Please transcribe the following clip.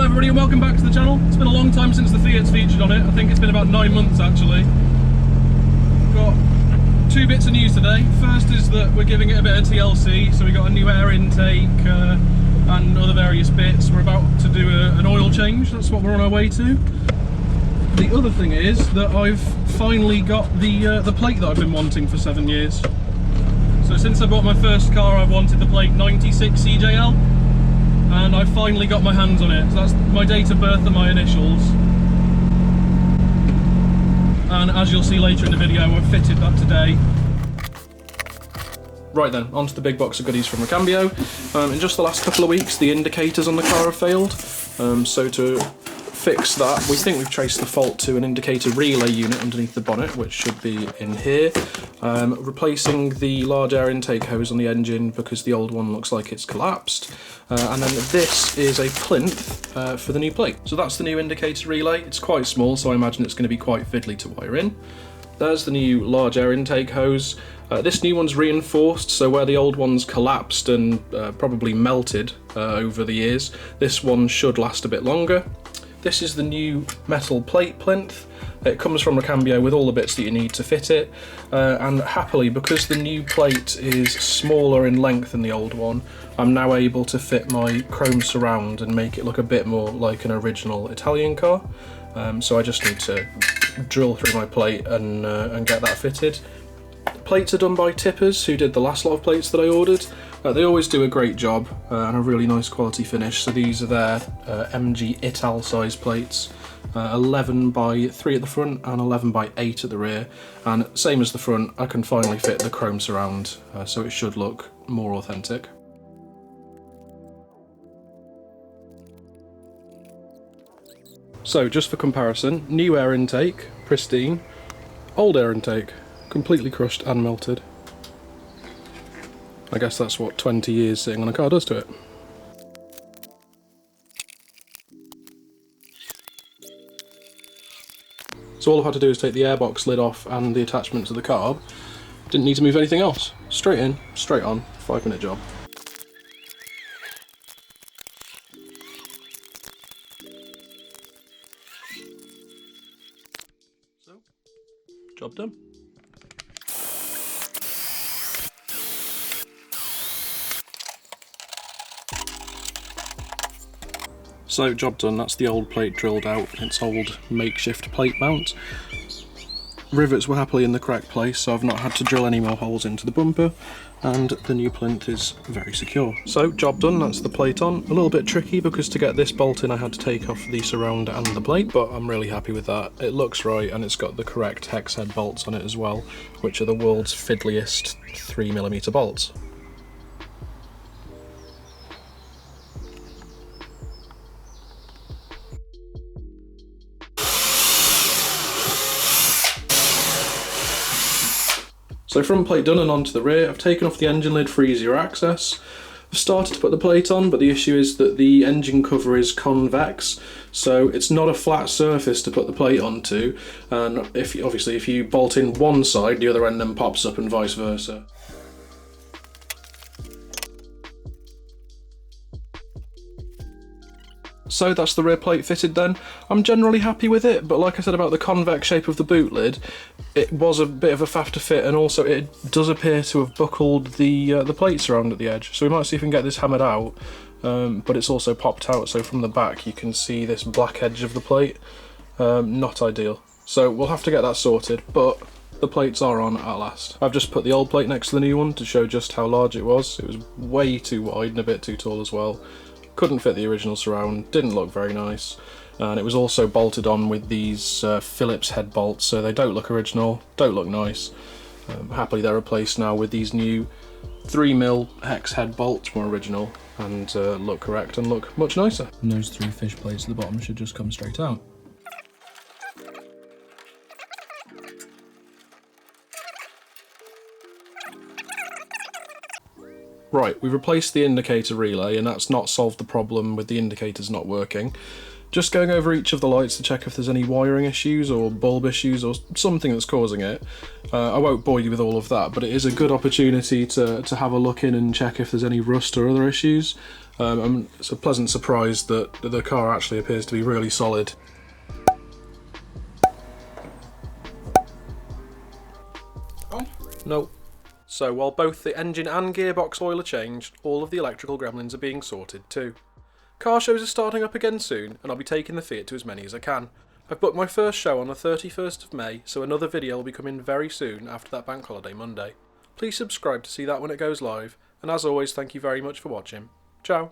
everybody and welcome back to the channel. It's been a long time since the Fiat's featured on it. I think it's been about 9 months actually. Got two bits of news today. First is that we're giving it a bit of TLC, so we got a new air intake and other various bits. We're about to do an oil change, that's what we're on our way to. The other thing is that I've finally got the plate that I've been wanting for 7 years. So since I bought my first car, I've wanted the plate 96 CJL, and I finally got my hands on it. So that's my date of birth and my initials. And as you'll see later in the video, I've fitted that today. Right then, onto the big box of goodies from Recambio. In just the last couple of weeks, the indicators on the car have failed. So to fix that, we think we've traced the fault to an indicator relay unit underneath the bonnet, which should be in here. Replacing the large air intake hose on the engine because the old one looks like it's collapsed. And then this is a plinth for the new plate. So that's the new indicator relay. It's quite small, so I imagine it's going to be quite fiddly to wire in. There's the new large air intake hose. This new one's reinforced, so where the old one's collapsed and probably melted over the years, this one should last a bit longer. This is the new metal plate plinth. It comes from Recambio with all the bits that you need to fit it, and happily, because the new plate is smaller in length than the old one, I'm now able to fit my chrome surround and make it look a bit more like an original Italian car. So I just need to drill through my plate and get that fitted. Plates are done by Tippers, who did the last lot of plates that I ordered. They always do a great job and a really nice quality finish. So these are their MG Ital size plates, 11 by 3 at the front and 11 by 8 at the rear. And same as the front, I can finally fit the chrome surround, so it should look more authentic. So just for comparison, new air intake, pristine, old air intake, completely crushed and melted. I guess that's what 20 years sitting on a car does to it. So all I've had to do is take the airbox lid off and the attachment to the carb. Didn't need to move anything else. Straight in, straight on, 5-minute job. So, job done. So, job done, that's the old plate drilled out, its old makeshift plate mount. Rivets were happily in the correct place, so I've not had to drill any more holes into the bumper, and the new plinth is very secure. So, job done, that's the plate on. A little bit tricky because to get this bolt in I had to take off the surround and the plate, but I'm really happy with that. It looks right, and it's got the correct hex head bolts on it as well, which are the world's fiddliest 3mm bolts. So front plate done and onto the rear. I've taken off the engine lid for easier access. I've started to put the plate on, but the issue is that the engine cover is convex, so it's not a flat surface to put the plate onto, and obviously if you bolt in one side, the other end then pops up and vice versa. So that's the rear plate fitted then. I'm generally happy with it, but like I said about the convex shape of the boot lid, it was a bit of a faff to fit, and also it does appear to have buckled the plates around at the edge. So we might see if we can get this hammered out, but it's also popped out, so from the back you can see this black edge of the plate. Not ideal. So we'll have to get that sorted, but the plates are on at last. I've just put the old plate next to the new one to show just how large it was. It was way too wide and a bit too tall as well. Couldn't fit the original surround, didn't look very nice, and it was also bolted on with these Phillips head bolts, so they don't look original, don't look nice. Happily they're replaced now with these new 3mm hex head bolts, more original, and look correct and look much nicer. And those 3 fish plates at the bottom should just come straight out. Right, we've replaced the indicator relay, and that's not solved the problem with the indicators not working. Just going over each of the lights to check if there's any wiring issues or bulb issues or something that's causing it. I won't bore you with all of that, but it is a good opportunity to have a look in and check if there's any rust or other issues. It's a pleasant surprise that the car actually appears to be really solid. Oh, no. So while both the engine and gearbox oil are changed, all of the electrical gremlins are being sorted too. Car shows are starting up again soon, and I'll be taking the Fiat to as many as I can. I've booked my first show on the 31st of May, so another video will be coming very soon after that bank holiday Monday. Please subscribe to see that when it goes live, and as always, thank you very much for watching. Ciao!